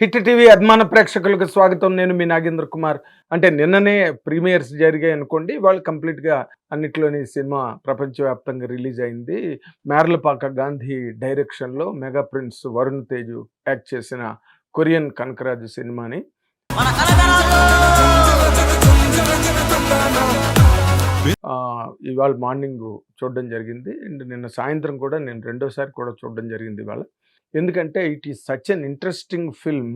Hit TV అభిమాన ప్రేక్షకులకు స్వాగతం. నేను మీ నాగేంద్ర కుమార్. అంటే నిన్ననే ప్రీమియర్స్ జరిగాయి అనుకోండి. ఇవాళ కంప్లీట్‌గా అన్నిట్లోని సినిమా ప్రపంచవ్యాప్తంగా రిలీజ్ అయింది. మేర్లపాక గాంధీ డైరెక్షన్‌లో mega prince Varun Tej act చేసిన కొరియన్ కనకరాజు సినిమాని ఇవాళ మార్నింగ్ చూడడం జరిగింది. అండ్ నిన్న సాయంత్రం కూడా నేను రెండోసారి కూడా చూడడం జరిగింది ఇవాళ. ఎందుకంటే it is such N interesting film.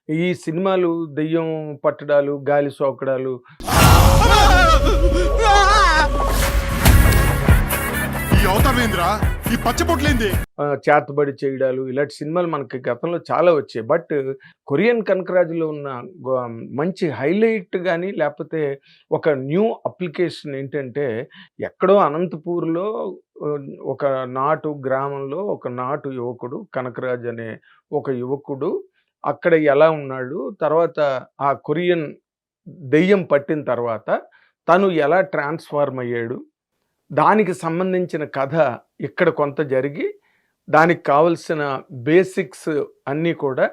ఈ సినిమాలు దెయ్యం పట్టడాలు, గాలి సోకడాలు, ఈ అవతారమేంద్రా ఈ పచ్చబొట్లేంది చేతబడి చేయడాలు, ఇలాంటి సినిమాలు మనకి గతంలో చాలా వచ్చాయి. బట్ కొరియన్ కనకరాజులో ఉన్న మంచి హైలైట్ కానీ లేకపోతే ఒక న్యూ అప్లికేషన్ ఏంటంటే, ఎక్కడో అనంతపూర్లో ఒక నాటు గ్రామంలో ఒక నాటు యువకుడు కనకరాజ్ అనే ఒక యువకుడు అక్కడ ఎలా ఉన్నాడు, తర్వాత ఆ కొరియన్ దెయ్యం పట్టిన తర్వాత తను ఎలా ట్రాన్స్ఫార్మ్ అయ్యాడు, దానికి సంబంధించిన కథ ఇక్కడ కొంత జరిగి, దానికి కావలసిన బేసిక్స్ అన్నీ కూడా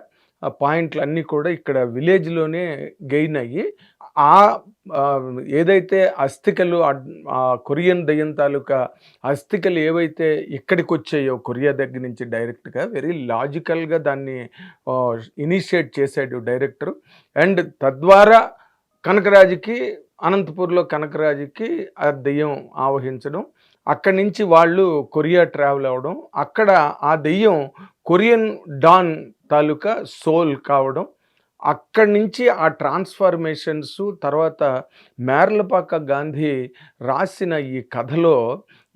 పాయింట్లు అన్నీ కూడా ఇక్కడ విలేజ్‌లోనే గెయిన్ అయ్యి, ఆ ఏదైతే అస్థికలు కొరియన్ దెయ్యం తాలూకా అస్థికలు ఏవైతే ఇక్కడికొచ్చాయో కొరియా దగ్గర నుంచి డైరెక్ట్‌గా వెరీ లాజికల్‌గా దాన్ని ఇనిషియేట్ చేశాడు డైరెక్టర్. అండ్ తద్వారా కనకరాజుకి అనంతపూర్‌లో కనకరాజుకి ఆ దెయ్యం ఆవహించడం, అక్కడి నుంచి వాళ్ళు కొరియా ట్రావెల్ అవ్వడం, అక్కడ ఆ దెయ్యం కొరియన్ డాన్ తాలూకా సోల్ కావడం, అక్కడి నుంచి ఆ ట్రాన్స్ఫర్మేషన్స్, తర్వాత మేర్లపాక గాంధీ రాసిన ఈ కథలో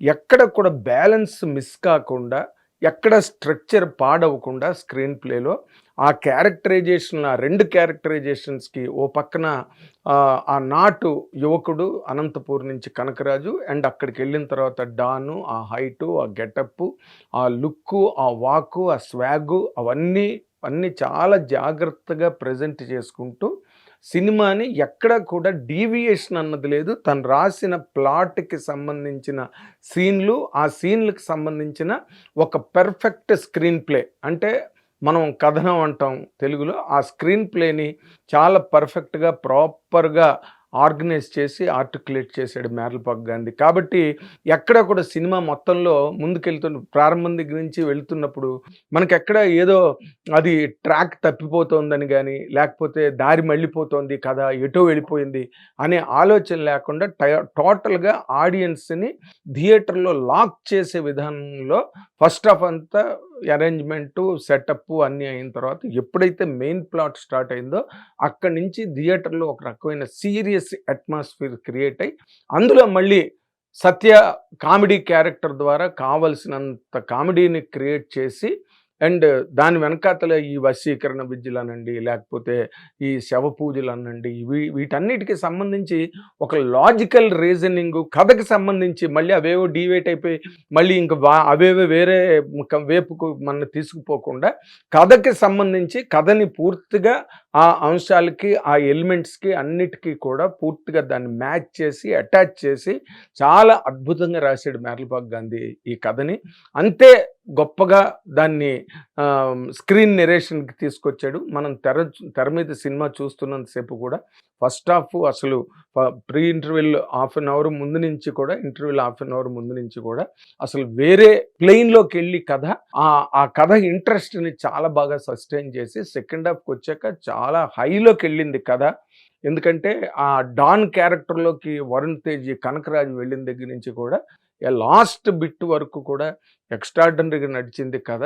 ఎక్కడ కూడా బ్యాలెన్స్ మిస్ కాకుండా, ఎక్కడ స్ట్రక్చర్ పాడవకుండా స్క్రీన్ ప్లేలో ఆ క్యారెక్టరైజేషన్, ఆ 2 క్యారెక్టరైజేషన్స్‌కి ఓ పక్కన ఆ నాటు యువకుడు అనంతపూర్ నుంచి కనకరాజు, అండ్ అక్కడికి వెళ్ళిన తర్వాత డాను, ఆ హైటు, ఆ గెటప్పు, ఆ లుక్కు, ఆ వాకు, ఆ స్వాగు, అన్నీ చాలా జాగ్రత్తగా ప్రజెంట్ చేసుకుంటూ సినిమాని ఎక్కడ కూడా డీవియేషన్ అన్నది లేదు. తను రాసిన ప్లాట్‌కి సంబంధించిన సీన్లు, ఆ సీన్‌లకి సంబంధించిన ఒక పెర్ఫెక్ట్ స్క్రీన్ ప్లే, అంటే మనం కథనం అంటాం తెలుగులో, ఆ స్క్రీన్ ప్లేని చాలా పర్ఫెక్ట్‌గా ప్రాపర్‌గా ఆర్గనైజ్ చేసి ఆర్టికులేట్ చేశాడు మేర్లపాక గాంధీ. కాబట్టి ఎక్కడ కూడా సినిమా మొత్తంలో ప్రారంభం దగ్గర నుంచి వెళ్తున్నప్పుడు మనకెక్కడ ఏదో అది ట్రాక్ తప్పిపోతోందని కానీ, లేకపోతే దారి మళ్ళిపోతోంది కథ, ఎటో వెళ్ళిపోయింది అనే ఆలోచన లేకుండా టోటల్‌గా ఆడియన్స్‌ని థియేటర్‌లో లాక్ చేసే విధానంలో ఫస్ట్ హాఫ్ అంతా అరేంజ్‌మెంటు, సెటప్పు అన్నీ అయిన తర్వాత ఎప్పుడైతే మెయిన్ ప్లాట్ స్టార్ట్ అయిందో అక్కడి నుంచి థియేటర్‌లో ఒక రకమైన సీరియస్ అట్మాస్ఫియర్ క్రియేట్ అయ్యి, అందులో మళ్ళీ సత్య కామెడీ క్యారెక్టర్ ద్వారా కావలసినంత కామెడీని క్రియేట్ చేసి, అండ్ దాని వెనకాతల ఈ వశీకరణ విద్యలనండి, లేకపోతే ఈ శవ పూజలనండి, వీటన్నిటికి సంబంధించి ఒక లాజికల్ రీజనింగు, కథకి సంబంధించి మళ్ళీ అవేవో డీవేట్ అయిపోయి మళ్ళీ ఇంక అవేవో వేరే వైపుకు మనం తీసుకుపోకుండా, కథకి సంబంధించి కథని పూర్తిగా ఆ అంశాలకి, ఆ ఎలిమెంట్స్‌కి అన్నిటికీ కూడా పూర్తిగా దాన్ని మ్యాచ్ చేసి, అటాచ్ చేసి చాలా అద్భుతంగా రాశాడు మేర్లపాక గాంధీ ఈ కథని. అంతే గొప్పగా దాన్ని స్క్రీన్ నెరేషన్‌కి తీసుకొచ్చాడు. మనం తెర మీద సినిమా చూస్తున్నంత సేపు కూడా ఫస్ట్ హాఫ్ అసలు pre interval half an hour ముందు నుంచి కూడా, ఇంటర్వెల్ హాఫ్ అన్ అవర్ ముందు నుంచి కూడా అసలు వేరే ప్లేన్‌లోకెళ్ళి కథ, ఆ కథ ఇంట్రెస్ట్‌ని చాలా బాగా సస్టైన్ చేసి సెకండ్ హాఫ్‌కి వచ్చాక చాలా హైలోకెళ్ళింది కథ. ఎందుకంటే ఆ డాన్ క్యారెక్టర్‌లోకి వరుణ్ తేజ్, కనకరాజు వెళ్ళిన దగ్గర నుంచి కూడా లాస్ట్ బిట్ వరకు కూడా ఎక్స్ట్రార్డినరీగా నడిచింది కథ.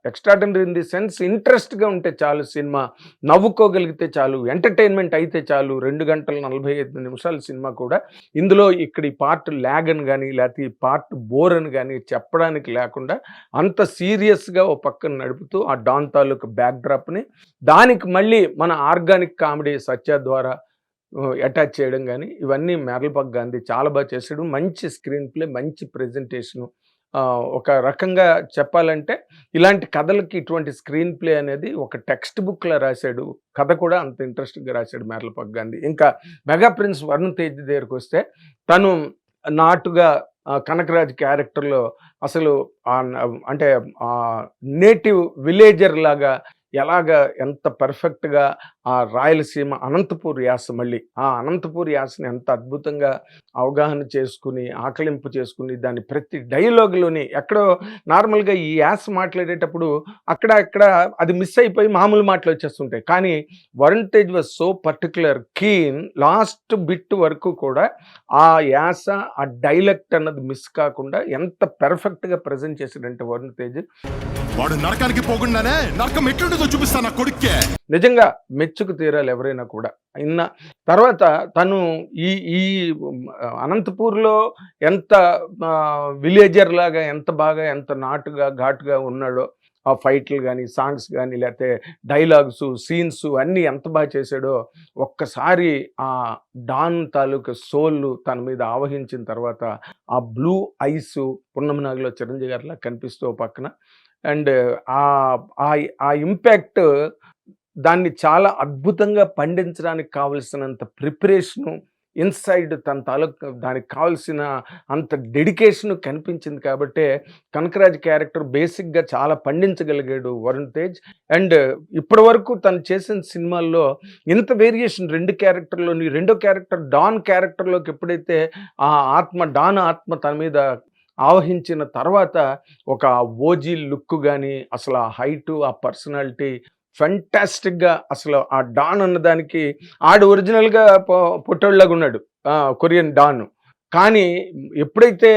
ఎక్స్ట్రార్డినరీ ఇన్ ది సెన్స్ ఇంట్రెస్ట్‌గా ఉంటే చాలు సినిమా, నవ్వుకోగలిగితే చాలు, ఎంటర్‌టైన్‌మెంట్ అయితే చాలు. 2 గంటల 45 నిమిషాల సినిమా కూడా ఇందులో ఇక్కడ ఈ పార్ట్ ల్యాగ్ అని గానీ, లేకపోతే ఈ పార్ట్ బోర్ అని గానీ చెప్పడానికి లేకుండా అంత సీరియస్‌గా ఓ పక్కన నడుపుతూ ఆ డాన్ తాలూకు బ్యాక్‌డ్రాప్‌ని, దానికి మళ్ళీ మన ఆర్గానిక్ కామెడీ సత్య ద్వారా అటాచ్ చేయడం గానీ, ఇవన్నీ మేర్లపాక గాంధీ చాలా బాగా చేశాడు. మంచి స్క్రీన్ ప్లే, మంచి ప్రెజెంటేషను. ఒక రకంగా చెప్పాలంటే ఇలాంటి కథలకి ఇటువంటి స్క్రీన్ ప్లే అనేది ఒక టెక్స్ట్ బుక్‌లా రాశాడు. కథ కూడా అంత ఇంట్రెస్టింగ్‌గా రాశాడు మేర్లపాక గాంధీ. ఇంకా మెగా ప్రిన్స్ వరుణ్ తేజ్ దగ్గరికొస్తే, తను నాటుగా కనకరాజ్ క్యారెక్టర్‌లో అసలు అంటే నేటివ్ విలేజర్ లాగా ఎలాగా ఎంత పర్ఫెక్ట్‌గా ఆ రాయలసీమ అనంతపూర్ యాస మళ్ళీ. ఆ అనంతపూర్ యాసని ఎంత అద్భుతంగా అవగాహన చేసుకొని, ఆకలింపు చేసుకొని, దాని ప్రతి డైలాగ్‌లోని ఎక్కడో నార్మల్‌గా ఈ యాస మాట్లాడేటప్పుడు అక్కడ, అక్కడ అది మిస్ అయిపోయి మామూలు మాటలొచ్చేస్తుంటాయి. కానీ Varun Tej was so particular keen last bit వరకు కూడా ఆ యాస, ఆ డైలెక్ట్ అన్నది మిస్ కాకుండా ఎంత పెర్ఫెక్ట్‌గా ప్రెజెంట్ చేసాడంటే వరుణ్ తేజ్. వాడు నరకానికి పోకుండానే నరకం ఎట్లుంటుందో చూపిస్తా నా కొడుక్కే. నిజంగా మెచ్చుకు తీరాలి ఎవరైనా కూడా. ఇన్న తర్వాత తను ఈ ఈ అనంతపూర్‌లో ఎంత విలేజర్ లాగా ఎంత బాగా ఎంత నాటుగా, ఘాటుగా ఉన్నాడో, ఆ ఫైట్‌లు గాని, సాంగ్స్ గాని, లేతే డైలాగ్సు, సీన్స్ అన్నీ ఎంత బాగా చేశాడో, ఒక్కసారి ఆ డాన్ తాలూకా సోల్ తన మీద ఆవహించిన తర్వాత, ఆ బ్లూ ఐసు 'పున్నమి నాగిలో' చిరంజీవి గారిలా కనిపిస్తూ ఓ పక్కన అండ్ ఆ ఇంపాక్ట్ దాన్ని చాలా అద్భుతంగా పండించడానికి కావలసినంత ప్రిపరేషను ఇన్సైడ్ తన తాలూకా దానికి కావాల్సిన అంత డెడికేషన్ కనిపించింది కాబట్టే కనకరాజ్ క్యారెక్టర్ బేసిక్‌గా చాలా పండించగలిగాడు వరుణ్ తేజ్. అండ్ ఇప్పటివరకు తను చేసిన సినిమాల్లో ఇంత వేరియేషన్ 2 క్యారెక్టర్‌లోని రెండో క్యారెక్టర్ డాన్ క్యారెక్టర్‌లోకి ఎప్పుడైతే ఆ డాన్ ఆత్మ తన మీద ఆవహించిన తర్వాత ఒక ఓజీ లుక్ గాని, అసలు ఆ హైటు, ఆ పర్సనాలిటీ ఫెంటాస్టిక్‌గా అసలు ఆ డాన్ అన్నదానికి ఆడు ఒరిజినల్‌గా పొట్టోడులాగున్నాడు. Korean don. కానీ ఎప్పుడైతే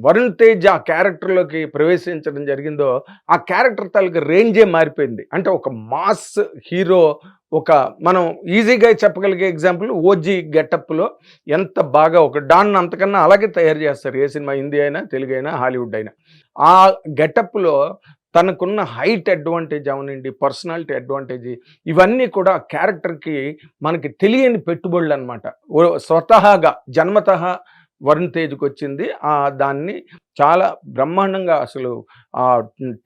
వరుణ్ తేజ్ ఆ క్యారెక్టర్‌లోకి ప్రవేశించడం జరిగిందో, ఆ క్యారెక్టర్ తాలూకా రేంజే మారిపోయింది. అంటే ఒక మాస్ హీరో ఒక మనం ఈజీగా చెప్పగలిగే ఎగ్జాంపుల్ 'ఓజీ' గెటప్‌లో ఎంత బాగా ఒక డాన్ అంతకన్నా అలాగే తయారు చేస్తారు. ఏ సినిమా హిందీ అయినా, తెలుగైనా, హాలీవుడ్ అయినా. ఆ గెటప్‌లో తనకున్న హైట్ అడ్వాంటేజ్ అవనండి, పర్సనాలిటీ అడ్వాంటేజ్ ఇవన్నీ కూడా క్యారెక్టర్‌కి మనకి తెలియని పెట్టుబడులనమాట. స్వతహాగా జన్మతః వరుణ్ తేజ్‌కొచ్చింది. దాన్ని చాలా బ్రహ్మాండంగా అసలు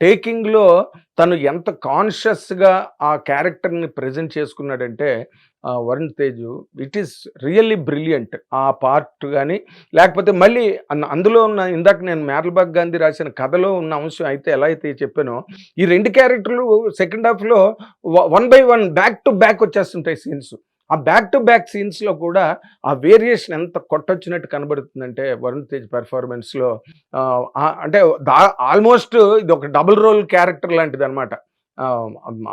టేకింగ్‌లో తను ఎంత కాన్షియస్‌గా ఆ క్యారెక్టర్‌ని ప్రెజెంట్ చేసుకున్నాడంటే Varun Tej it is really brilliant. ఆ పార్ట్ గాని లేకపోతే మళ్ళీ అందులో ఉన్న ఇందాక నేను మేర్లబాగ్ గాంధీ రాసిన కథలో ఉన్న అంశం అయితే ఎలా అయితే చెప్పానో ఈ 2 క్యారెక్టర్‌లు సెకండ్ హాఫ్‌లో one by one back to back వచ్చేస్తుంటాయి సీన్స్. ఆ బ్యాక్ టు బ్యాక్ సీన్స్‌లో కూడా ఆ వేరియేషన్ ఎంత కొట్టొచ్చినట్టు కనబడుతుందంటే వరుణ్ తేజ్ పెర్ఫార్మన్స్‌లో అంటే ఆల్మోస్ట్ ఇది ఒక డబుల్ రోల్ క్యారెక్టర్ లాంటిదనమాట.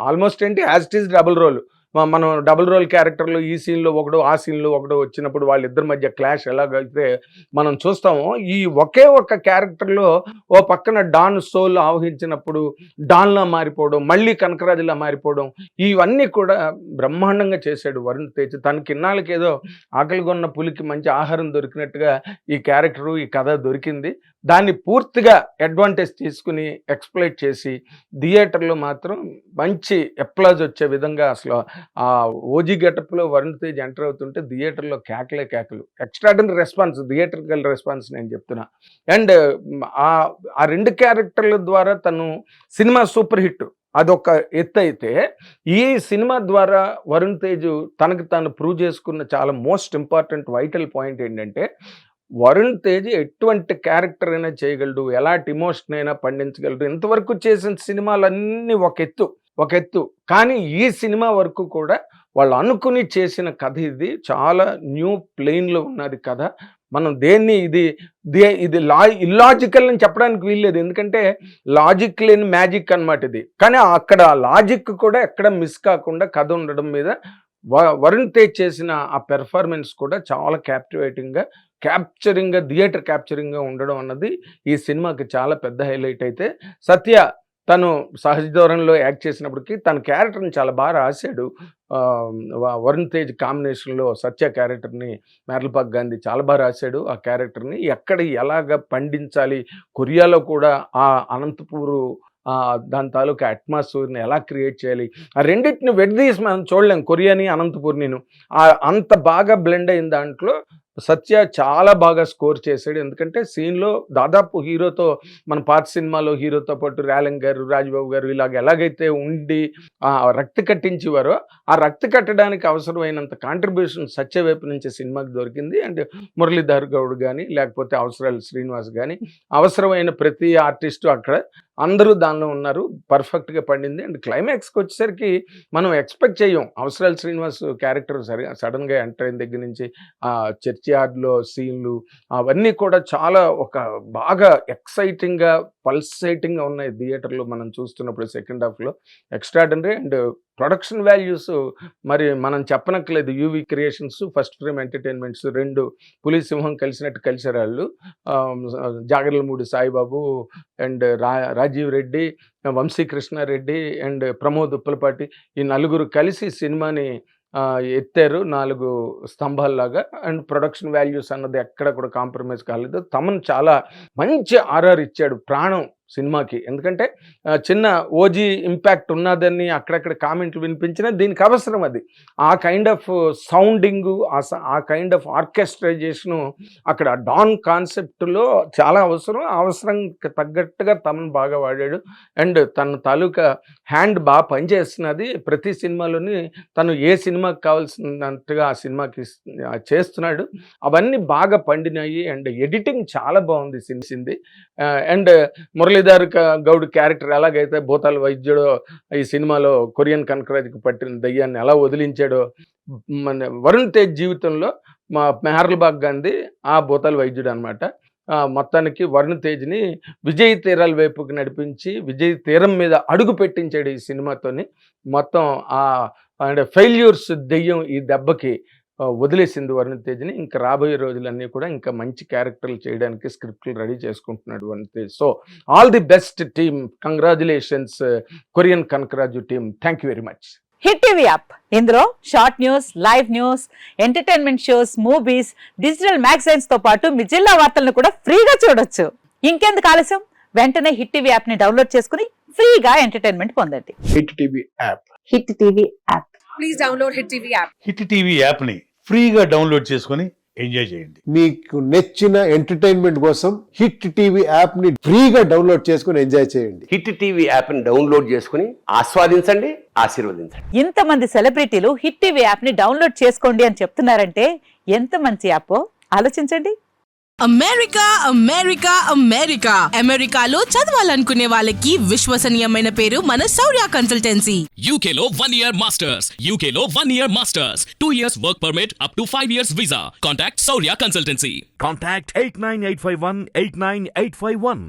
ఆల్మోస్ట్ ఏంటి as it is double role. మనం డబుల్ రోల్ క్యారెక్టర్‌లో ఈ సీన్‌లో ఒకడు, ఆ సీన్‌లో ఒకడు వచ్చినప్పుడు వాళ్ళిద్దరి మధ్య క్లాష్ ఎలాగైతే మనం చూస్తామో, ఈ ఒకే ఒక్క క్యారెక్టర్‌లో ఓ పక్కన డాన్ సోల్ ఆవహించినప్పుడు డాన్‌లా మారిపోవడం, మళ్ళీ కనకరాజులా మారిపోవడం, ఇవన్నీ కూడా బ్రహ్మాండంగా చేశాడు వరుణ్ తేజ్. తనకి ఇన్నాళ్ళకేదో ఆకలిగొన్న పులికి మంచి ఆహారం దొరికినట్టుగా ఈ క్యారెక్టరు, ఈ కథ దొరికింది. దాన్ని పూర్తిగా అడ్వాంటేజ్ తీసుకుని ఎక్స్‌ప్లాయిట్ చేసి థియేటర్‌లో మాత్రం మంచి అప్లాజ్ వచ్చే విధంగా అసలు ఆ 'ఓజీ' గెటప్‌లో వరుణ్ తేజ్ ఎంటర్ అవుతుంటే థియేటర్‌లో కేకలే కేకలు. ఎక్స్‌ట్రార్డినరీ రెస్పాన్స్, థియేట్రికల్ రెస్పాన్స్ నేను చెప్తున్నా. అండ్ ఆ 2 క్యారెక్టర్ల ద్వారా తను సినిమా సూపర్ హిట్. అదొక ఎత్తయితే, ఈ సినిమా ద్వారా వరుణ్ తేజ్ తనకు తాను ప్రూవ్ చేసుకున్న చాలా మోస్ట్ ఇంపార్టెంట్ వైటల్ పాయింట్ ఏంటంటే, వరుణ్ తేజ్ ఎటువంటి క్యారెక్టర్ అయినా చేయగలడు. ఎలాంటి ఎమోషన్ అయినా పండించగలడు. ఇంతవరకు చేసిన సినిమాలన్నీ ఒక ఎత్తు. కానీ ఈ సినిమా వరకు కూడా వాళ్ళు అనుకుని చేసిన కథ ఇది. చాలా న్యూ ప్లేన్‌లో ఉన్నది కథ. మనం దేన్ని ఇది ఇల్లాజికల్ అని చెప్పడానికి వీల్లేదు. ఎందుకంటే లాజిక్ లేని మ్యాజిక్ అనమాట ఇది. కానీ అక్కడ లాజిక్ కూడా ఎక్కడ మిస్ కాకుండా కథ ఉండడం మీద వరుణ్ తేజ్ చేసిన ఆ పెర్ఫార్మెన్స్ కూడా చాలా థియేటర్ క్యాప్చరింగ్‌గా ఉండడం అన్నది ఈ సినిమాకి చాలా పెద్ద హైలైట్ అయితే, సత్య తను సహజ ధోరణిలో యాక్ట్ చేసినప్పటికీ తన క్యారెక్టర్‌ని చాలా బాగా రాశాడు. వరుణ్ తేజ్ కాంబినేషన్‌లో సత్య క్యారెక్టర్‌ని మేర్లపాక్ గాంధీ చాలా బాగా రాశాడు. ఆ క్యారెక్టర్‌ని ఎక్కడ ఎలాగ పండించాలి, కొరియాలో కూడా ఆ అనంతపూరు దాని తాలూకా అట్మాస్ఫియర్‌ని ఎలా క్రియేట్ చేయాలి, ఆ రెండిటిని విడదీసి మనం చూడలేం కొరియాని, అనంతపూర్‌నిను. అంత బాగా బ్లెండ్ అయిన దాంట్లో సత్య చాలా బాగా స్కోర్ చేశాడు. ఎందుకంటే సీన్‌లో దాదాపు హీరోతో మన పాత సినిమాలో హీరోతో పాటు రేలంగ్ గారు, రాజ్‌బాబు గారు ఇలాగ ఎలాగైతే ఉండి రక్తి కట్టించేవారో, ఆ రక్తి కట్టడానికి అవసరమైనంత కాంట్రిబ్యూషన్ సత్య వైపు నుంచి సినిమాకి దొరికింది. అండ్ మురళీధర్ గౌడ్ గాని, లేకపోతే అవసరాలు శ్రీనివాస్ గాని, అవసరమైన ప్రతి ఆర్టిస్టు అక్కడ అందరూ దానిలో ఉన్నారు. పర్ఫెక్ట్‌గా పండింది. అండ్ క్లైమాక్స్‌కి వచ్చేసరికి మనం ఎక్స్‌పెక్ట్ చేయం. అవసరాల శ్రీనివాస్ క్యారెక్టర్ సడెన్‌గా ఎంటర్ అయిన దగ్గర నుంచి చర్చ్ యార్డ్‌లో సీన్‌లు అవన్నీ కూడా చాలా ఒక బాగా ఎక్సైటింగ్‌గా, పల్సేటింగ్‌గా ఉన్నాయి థియేటర్‌లో మనం చూస్తున్నప్పుడు సెకండ్ హాఫ్‌లో. ఎక్స్ట్రార్డినరీ అండ్ ప్రొడక్షన్ వాల్యూస్ మరి మనం చెప్పనక్కర్లేదు. UV creations, first frame entertainments 2 పులి, సింహం కలిసినట్టు కలిసారాళ్ళు. జాగర్లమూడి సాయిబాబు అండ్ రాజీవ్ రెడ్డి, వంశీకృష్ణారెడ్డి అండ్ ప్రమోద్ ఉప్పలపాటి ఈ నలుగురు కలిసి సినిమాని ఎత్తారు 4 స్తంభాల్లాగా. అండ్ ప్రొడక్షన్ వాల్యూస్ అన్నది ఎక్కడ కూడా కాంప్రమైజ్ కాలేదు. తమన్ చాలా మంచి ఆర్ఆర్ ఇచ్చాడు ప్రాణం సినిమాకి. ఎందుకంటే చిన్న ఓజీ ఇంపాక్ట్ ఉన్నదని అక్కడక్కడ కామెంట్లు వినిపించినా దీనికి అవసరం అది. ఆ కైండ్ ఆఫ్ సౌండింగు, ఆ కైండ్ ఆఫ్ ఆర్కెస్ట్రైజేషను అక్కడ డాన్ కాన్సెప్ట్‌లో చాలా అవసరం. ఆ అవసరంకి తగ్గట్టుగా తమన్ బాగా వాడాడు. అండ్ తన తాలూకా హ్యాండ్ పనిచేస్తున్నది. ప్రతి సినిమాలోని తను ఏ సినిమాకి కావాల్సినట్టుగా ఆ సినిమాకి చేస్తున్నాడు. అవన్నీ బాగా పండినాయి. అండ్ ఎడిటింగ్ చాలా బాగుంది సినిసింది. అండ్ మురళీధర్ గౌడ్ క్యారెక్టర్ ఎలాగైతే భూతాల వైద్యుడో ఈ సినిమాలో కొరియన్ కనకరాజుకి పట్టిన దయ్యాన్ని ఎలా వదిలించాడో, మన వరుణ్ తేజ్ జీవితంలో మా మెహర్లబాగ్ గాంధీ ఆ భూతాల వైద్యుడు అనమాట. మొత్తానికి వరుణ్ తేజ్‌ని విజయ్ తీరాల వైపుకి నడిపించి, విజయ్ తీరం మీద అడుగు పెట్టించాడు ఈ సినిమాతోని. మొత్తం అంటే ఫెయిల్యూర్స్ దెయ్యం ఈ దెబ్బకి వదిలేసింది వరుణ్ తేజ్‌ని. ఇంకా రాబోయే రోజులన్నీ కూడా ఇంకా మంచి క్యారెక్టర్లు చేయడానికి స్క్రిప్ట్‌లు రెడీ చేసుకుంటున్నాడు Varun Tej. So all the best team. Congratulations Korean Kanakaraju team. Thank you very much. Hit TV app ఇందులో short news, live news, entertainment shows, movies, digital magazines తో పాటు మీ జిల్లా వార్తలను కూడా ఫ్రీగా చూడొచ్చు. ఇంకెందుకు ఆలస్యం, వెంటనే హిట్ టీవీ యాప్ ని డౌన్లోడ్ చేసుకుని ఫ్రీగా ఎంటర్టైన్మెంట్ పొందండి. Hit TV app. Hit TV app. Please download Hit TV app. Hit TV యాప్ని ఫ్రీగా డౌన్లోడ్ చేసుకొని ఎంజాయ్ చేయండి. మీకు నచ్చిన ఎంటర్టైన్మెంట్ కోసం హిట్ టీవీ యాప్ ని ఫ్రీగా డౌన్లోడ్ చేసుకుని ఎంజాయ్ చేయండి. హిట్ టీవీ యాప్ని డౌన్లోడ్ చేసుకుని ఆస్వాదించండి, ఆశీర్వదించండి. ఇంతమంది సెలబ్రిటీలు హిట్ టీవీ యాప్ ని డౌన్లోడ్ చేసుకోండి అని చెప్తున్నారంటే ఎంత మంచి యాప్ ఆలోచించండి. అమెరికా అమెరికా అమెరికా అమెరికాలో చదవాలనుకునే వాళ్ళకి విశ్వసనీయమైన పేరు మన శౌర్య కన్సల్టెన్సీ. UK లో 1 year masters. UK లో 1 year masters. 2 years work permit up to 5 years visa. Contact Saurya Consultancy. Contact 89851 89851.